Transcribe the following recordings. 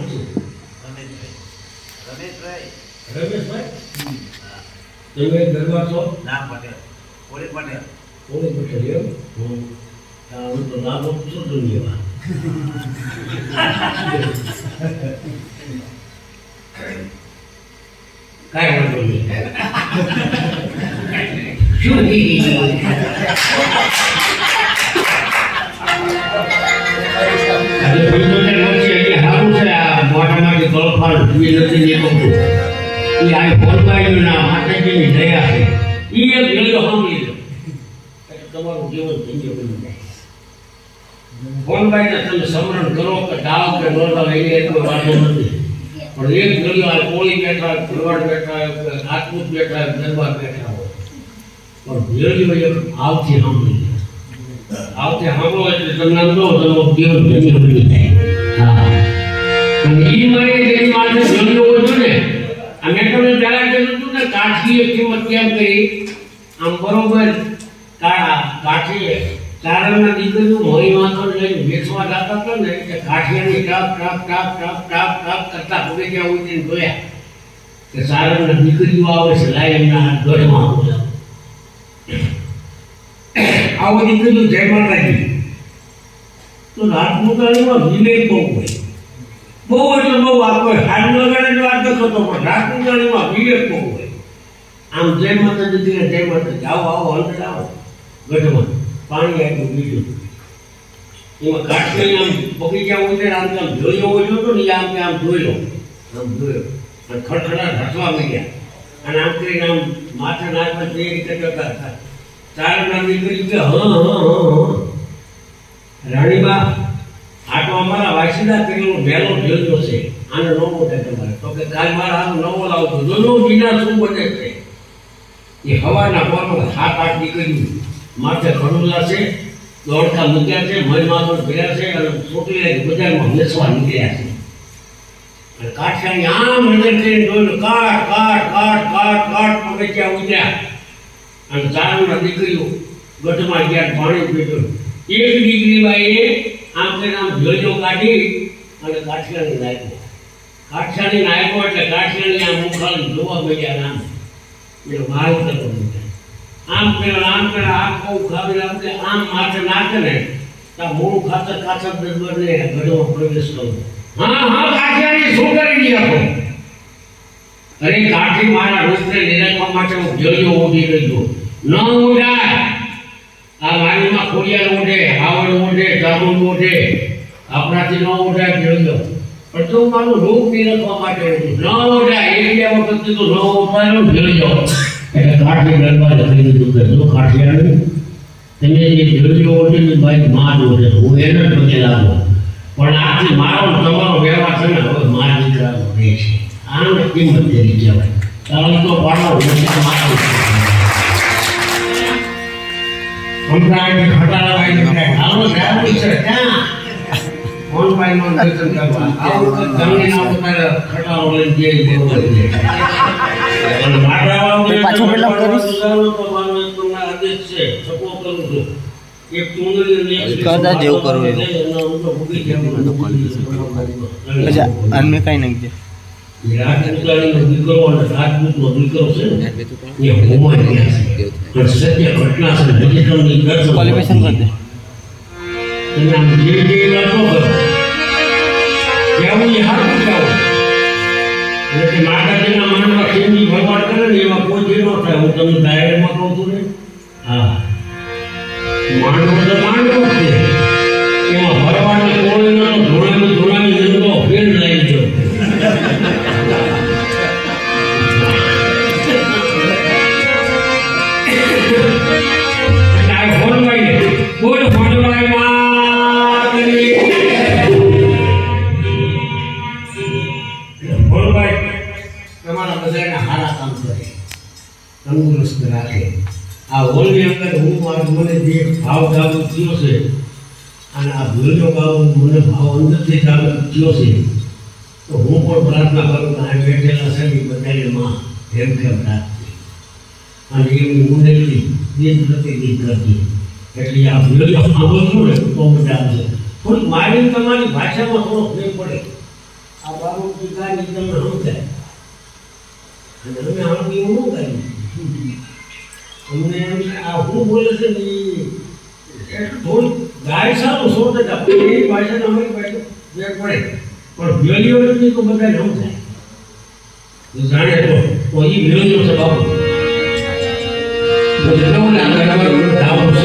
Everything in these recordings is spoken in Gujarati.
શું? રમેશભાઈ. રમેશભાઈ? તમે દરબાર છો? નામ પટેલ. ઓળી પટેલ. ઓળી પટેલ એમ? હું તો નામ પૂછું છું ને એવા. કાંઈ વાંધો નહીં. શું તમારું જીવન ધન્ય બની જાય. ફોનભાઈને તમે સમરણ કરો કે ડાવ કે નોંધા લઈને એટલો વાંધો નથી, પણ એક ગળ્યો આ કોળી બેઠા, ભરવાડ બેઠા, રાજપૂત બેઠા, દરબાર બેઠા હોય, પણ ભેળ્યો એક આવથી સાંભળી આવથી સાંભળો એટલે તમને આમ કહો તમારું જીવન ધન્ય બની જાય. હા, પણ એ મારી જેની માથે ભેળ્યો હોય છે ને, આ મેં તમને પહેલા કીધું હતું ને કાઠીએ કિંમત કેમ કરી, આમ બરોબર કાઠીએ ચારણના દીકરીઓ મોરી વાંખો લઈને વેચવા જતા હતા ને એટલે કાઠિયાની ટાપ ટાપ ટાપ ટાપ ટાપ ટાપ કરતા બગીચા ઉઠીને જોયા કે ચારણના દીકરીઓ આવે છે, લાય એમના ગઢમાં આવો દીકરીઓ જય માતાજી. તો રાજપૂતાણીમાં વિવેક બહુ હોય, બહુ એટલે બહુ આપો હાથ લગાડે તો વાત કરતો, પણ રાજપૂતાણીમાં વિવેક બહુ હોય. આમ જય માતાજી જય માતાજી આવો આવો અંદર આવો ગઢમાં પાણી આપ્યું બીજું. એમાં કાઠી આમ બગીચા ઉતરે આમ આમ જોયો હોય તો ને આમ કે આમ જોયો અને ખડખડા હસવા માંડ્યા અને આમ કરીને આમ માથે નાખવા તૈયારી કરતા હતા. ચારણના દીકરી કે રાણીબા આ તો અમારા વાસીદા કરેલો વહેલો જોયો છે, આને ન મોટે તમારે. તો કે કાલ મારા આનો નવો લાવતો જોજો બીજા શું બને છે. એ હવાના પોરમાં 7-8 દીકરીઓ માથે ખડુલા છે, દોડતા મૂક્યા છે, મજમાં તો ભર્યા છે અને છોકરી લઈને બજારમાં વેચવા નીકળ્યા છે. અને કાઠિયાની આમ નજર કરીને જોયું કાટ કાટ કાટ કાટ કાટ પગથિયા ઉતર્યા અને ચારણના દીકરીઓ ગઢમાં ગયા, પાણી પીધું. એક દીકરી બાઈએ આમ કરીને આમ જોજો કાઢી અને કાઠિયાની નાખ્યો. કાઠિયાની નાખ્યો એટલે કાઠિયાની આમ મુખાલી જોવા મળ્યા આમ એટલે માલ કરતો આમ પેલા આખો ખાવી આપણે આમ માથે નાખે ને તો મૂળ ખાતર કાચર દરબારને ગઢમાં પ્રવેશ કરો. હા હા કાઠિયાની શું કરી દી આપો? અરે કાઠી મારા રૂપને નિરાકવા માટે હું જોયો ઉડી ગયો ન ઉડાય. આ વાણીમાં ખોડિયાર ઉડે, આવડ ઉડે, જામુન ઉડે, આપણાથી ન ઉડાય જોયો. પણ તું મારું રૂપ નિરાકવા માટે ન ઉડાય એ બે વખત કીધું ન ઉપાડ્યો જોયો. એટલે કાઠી દરબારે કહી દીધું કે જો કાઠિયાને તમે જે જોજો ઓઢીની બાઈ માં જોડે હું એને જ પગે લાગો, પણ આથી મારો તમારો વ્યવહાર છે ને હવે મારા દીકરાનો રહે છે. આને કિંમત દેવી કહેવાય. કારણ તો પાડો માથું હમણાં ખટારાભાઈ નીકળ્યા હાલો સાહેબ છે ક્યાં ફોનભાઈનો દર્શન કરવા આવું તમને ના પોતાને ખટારો લઈને જેરી દેવા દે. પાછું પેલા કરીશ આદેશ છે સપો કરું છું એક ચૂંદડી કદા જેવું કરવું મજા અન્ય કઈ નહીં દે. રાજપૂતાણીનો દીકરો અને રાજપૂતનો દીકરો છે ને એ હોમાઈ ગયા છે. સત્ય ઘટના છે બધી તમને દર્શન ક્વોલિફિકેશન કરી દે. તમે આમ જે વાતો કરો કેવું એ હાથ ઉઠાવો એટલે માતાજીના મનમાં કેવી ભગવાન કરે ને એમાં કોઈ જે ન થાય. હું તમને ડાયરેક્ટમાં કહું છું ને, હા માંડવો તો માંડવો જ છે, એમાં ભરવાને કોઈ ન ધોળાવી ધોળાવી જતો ફેર લઈ ગયો. એટલે આ ફોનભાઈ બોલ ફોનભાઈ તમારા બધાના હારા કામ કરે, તંદુરસ્ત રાખે. આ હોલની અંદર હું મારું મને જે ભાવ જાગૃત થયો છે અને આ ભૂલનો ભાવ મને ભાવ અંદરથી જાગૃત થયો છે, તો હું પણ પ્રાર્થના કરું કે આ બેઠેલા છે એ બધાને માં હેમ ખેમ રાખતી અને એમની મુંડેથી દિન પ્રતિદિન કરતી. એટલે આ ભૂલો સાંભળશું ને તો મજા આવશે. થોડીક મારી તમારી ભાષામાં થોડો ફેર પડે આ બાબુજી ગાડી તમને સમજાય અને અમે આમ એવું ન કરીએ અમને એમ આ હું બોલે છે ને એટલું થોડું ગાય સારું 100% એ ભાષાને અમારી ભાષા વેર પડે પણ વેલ્યુની તો બધા ન થાય જાણે તો એ વેલ્યુ છે બાબુ તો એટલામાં આગળ ધાવું છે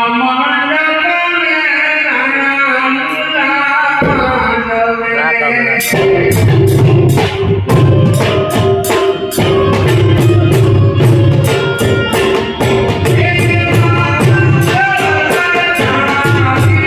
રામ